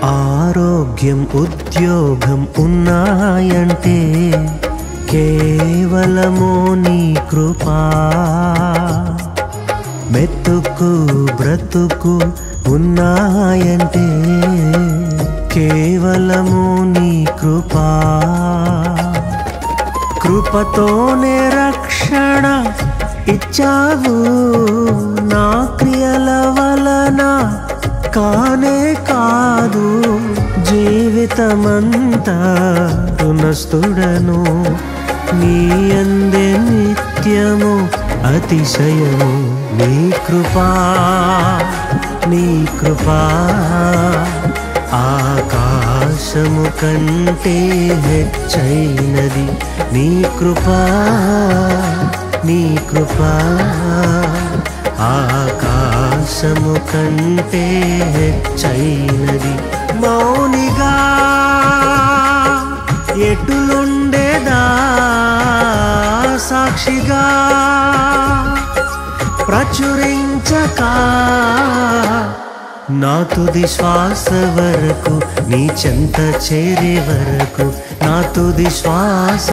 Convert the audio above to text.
ఆరోగ్యం ఉద్యోగం ఉన్నాయంటే కేవలము నీ కృపా. మెతుకు బ్రతుకు ఉన్నాయంటే కేవలము నీ కృపా. కృపతోనే రక్షణ ఇచ్చావు, నా క్రియల వలన కానే కాదు. జీవితమంతా రుణస్థుడను, నీ అందే నిత్యము అతిశయము. నీ కృపా నీ కృపా ఆకాశము కంటే హెచ్చైనది. నీ కృపా నీ కృపా ఆకాశము కంటే హెచ్చైనది. మౌనిగా ఎటులుండేదా, సాక్షిగా ప్రచురించక నా తుది శ్వాస వరకు, నీ చెంత చేరే వరకు, నా తుది శ్వాస